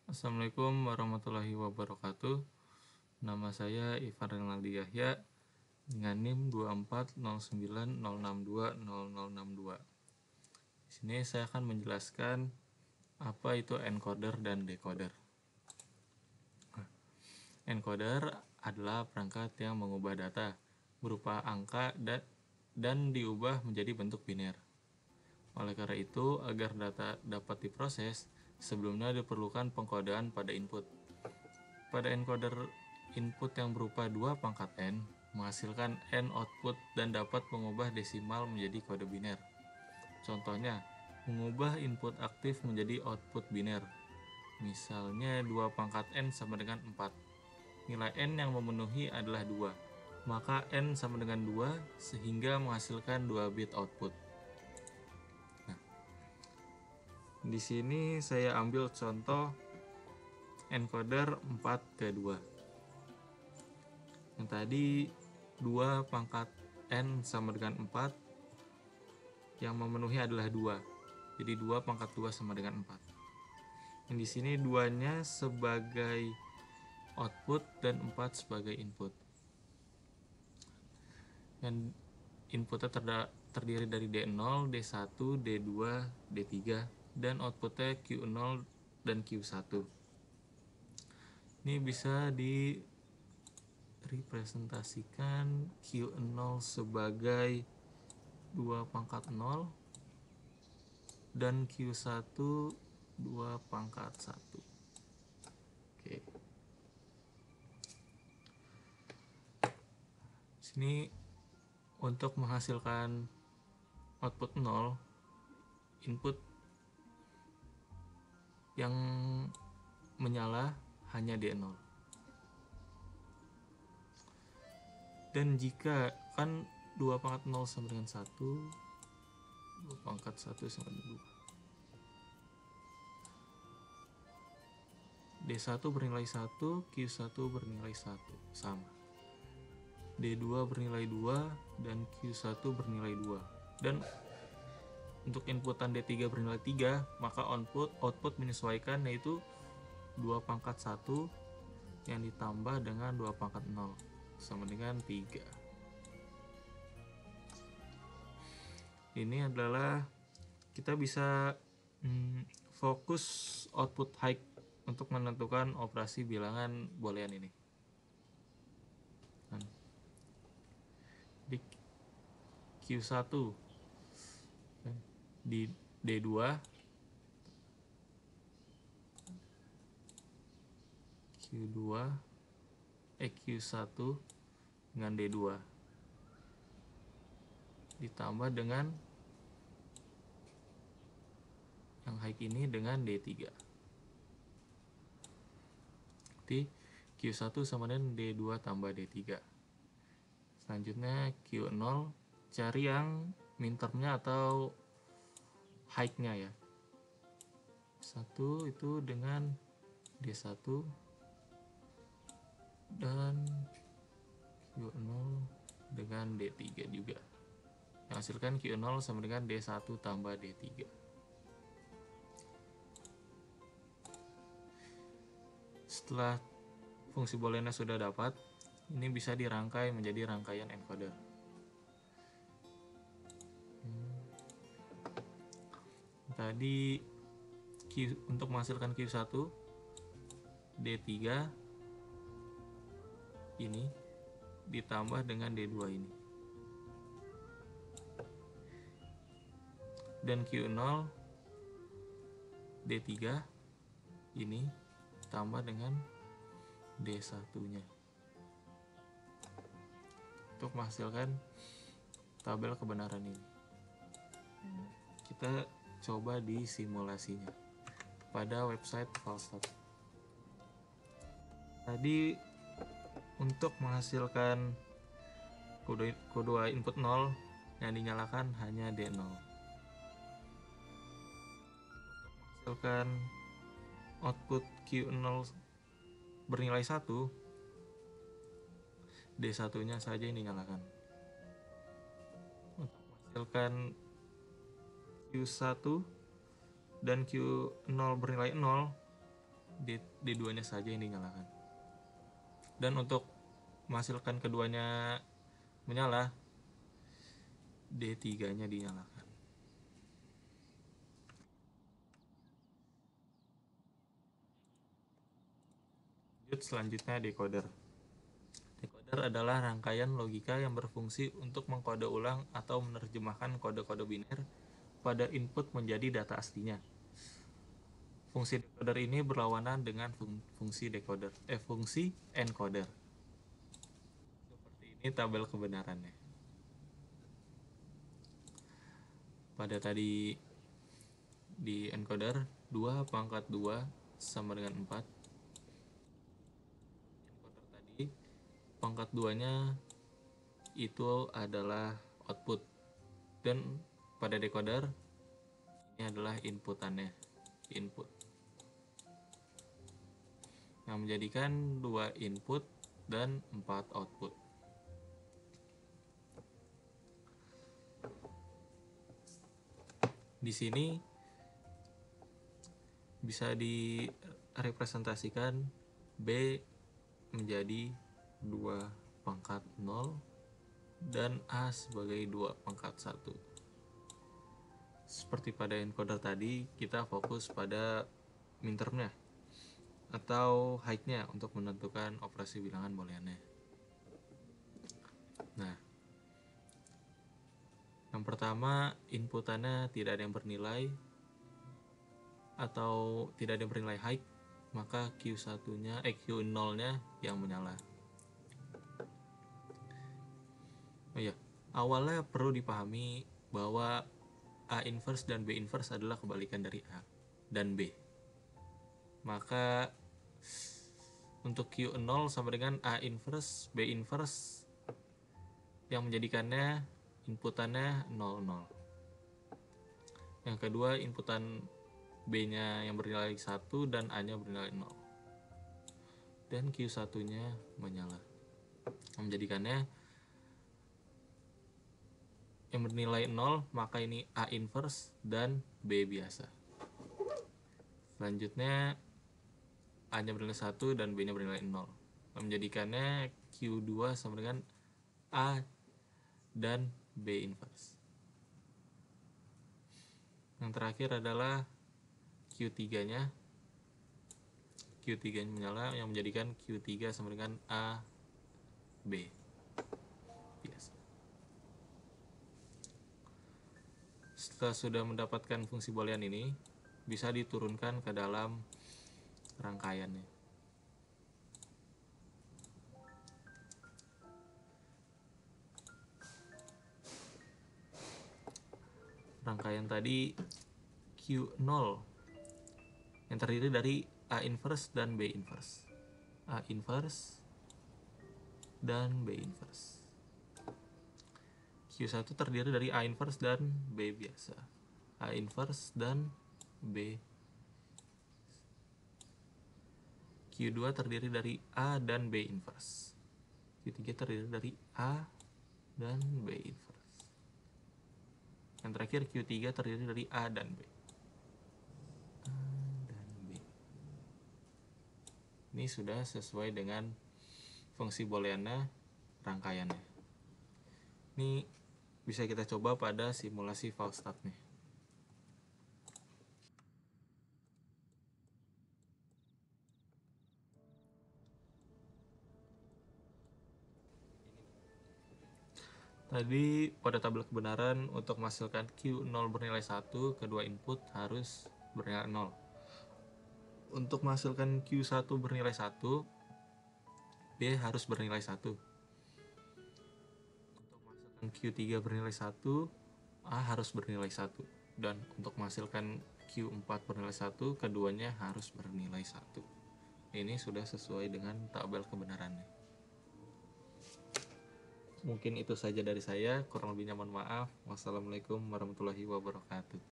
Assalamualaikum warahmatullahi wabarakatuh. Nama saya Ivan Renaldi Yahya dengan NIM 240906620062. Di sini saya akan menjelaskan apa itu encoder dan decoder. Encoder adalah perangkat yang mengubah data berupa angka dan diubah menjadi bentuk biner. Oleh karena itu, agar data dapat diproses, sebelumnya diperlukan pengkodean pada input. Pada encoder, input yang berupa 2 pangkat n menghasilkan n output dan dapat mengubah desimal menjadi kode biner. Contohnya, mengubah input aktif menjadi output biner. Misalnya 2 pangkat n sama dengan 4. Nilai n yang memenuhi adalah 2. Maka n sama dengan 2 sehingga menghasilkan 2 bit output. Di sini saya ambil contoh encoder 4-2. Yang tadi 2 pangkat n sama dengan 4, yang memenuhi adalah 2. Jadi 2 pangkat 2 sama dengan 4. Yang di sini 2-nya sebagai output dan 4 sebagai input. Dan inputnya terdiri dari D0, D1, D2, D3, dan outputnya Q0 dan Q1. Ini bisa direpresentasikan Q0 sebagai 2 pangkat 0 dan Q1 2 pangkat 1. Oke. Sini untuk menghasilkan output 0, input yang menyala hanya D0. Dan jika kan 2 pangkat 0 sama dengan 1, 2 pangkat 1 sama dengan 2. D1 bernilai 1, Q1 bernilai 1, sama. D2 bernilai 2, dan Q1 bernilai 2. Dan untuk inputan D3 bernilai 3, maka output menyesuaikan, yaitu 2 pangkat 1 yang ditambah dengan 2 pangkat 0 sama dengan 3. Ini adalah kita bisa fokus output high untuk menentukan operasi bilangan boolean ini. Di Q1 di D2 Q1 dengan D2 ditambah dengan yang high ini dengan D3. Jadi Q1 sama dengan D2 tambah D3. Selanjutnya Q0, cari yang mintermnya atau high-nya ya. 1 itu dengan D1 dan Q0 dengan D3 juga. Menghasilkan Q0 sama dengan D1 tambah D3. Setelah fungsi booleannya sudah dapat, ini bisa dirangkai menjadi rangkaian encoder. Tadi untuk menghasilkan Q1, D3 ini ditambah dengan D2 ini. Dan Q0 D3 ini tambah dengan D1-nya. Untuk menghasilkan tabel kebenaran ini. Kita coba di simulasinya pada website Falstart. Tadi untuk menghasilkan kedua input 0 yang dinyalakan hanya D0. Menghasilkan output Q0 bernilai 1, D1-nya saja yang dinyalakan. Untuk menghasilkan Q1 dan Q0 bernilai 0, D2-nya saja yang dinyalakan. Dan untuk menghasilkan keduanya menyala, D3-nya dinyalakan. Selanjutnya decoder. Decoder adalah rangkaian logika yang berfungsi untuk mengkode ulang atau menerjemahkan kode-kode biner pada input menjadi data aslinya. Fungsi decoder ini berlawanan dengan fungsi encoder. Seperti ini tabel kebenarannya. Pada tadi di encoder 2 pangkat 2 sama dengan 4. Encoder tadi pangkat 2-nya itu adalah output, dan pada decoder ini adalah inputannya, input, yang menjadikan 2 input dan 4 output. Di sini bisa direpresentasikan B menjadi 2 pangkat 0 dan A sebagai 2 pangkat 1. Seperti pada encoder tadi, kita fokus pada mintermnya atau high-nya untuk menentukan operasi bilangan booleannya. Nah, yang pertama, inputannya tidak ada yang bernilai atau tidak ada yang bernilai high, maka Q0-nya yang menyala. Oh iya, awalnya perlu dipahami bahwa A inverse dan B inverse adalah kebalikan dari A dan B. Maka untuk Q0 sama dengan A inverse, B inverse, yang menjadikannya inputannya 00. Yang kedua, inputan B-nya yang bernilai 1 dan A-nya bernilai 0. Dan Q1-nya menyala. Yang menjadikannya yang bernilai 0, maka ini A inverse dan B biasa. Selanjutnya A-nya bernilai 1 dan B-nya bernilai 0. Yang menjadikannya Q2 sama dengan A dan B inverse. Yang terakhir adalah Q3-nya. Q3-nya menyala, yang menjadikan Q3 sama dengan A, B biasa. Setelah sudah mendapatkan fungsi boolean ini, bisa diturunkan ke dalam rangkaiannya. Rangkaian tadi Q0 yang terdiri dari A inverse dan B inverse. A inverse dan B inverse. Q1 terdiri dari A inverse dan B biasa. A inverse dan B. Q2 terdiri dari A dan B inverse. Q3 terdiri dari A dan B inverse. Yang terakhir Q3 terdiri dari A dan B. A dan B. Ini sudah sesuai dengan fungsi booleannya, rangkaiannya. Ini bisa kita coba pada simulasi Falstaff nih. Tadi pada tabel kebenaran untuk menghasilkan Q0 bernilai 1, kedua input harus bernilai 0. Untuk menghasilkan Q1 bernilai 1, B harus bernilai 1. Untuk menghasilkan Q3 bernilai 1, A harus bernilai 1. Dan untuk menghasilkan Q4 bernilai 1, keduanya harus bernilai 1. Ini sudah sesuai dengan tabel kebenarannya. Mungkin itu saja dari saya, kurang lebihnya mohon maaf. Wassalamualaikum warahmatullahi wabarakatuh.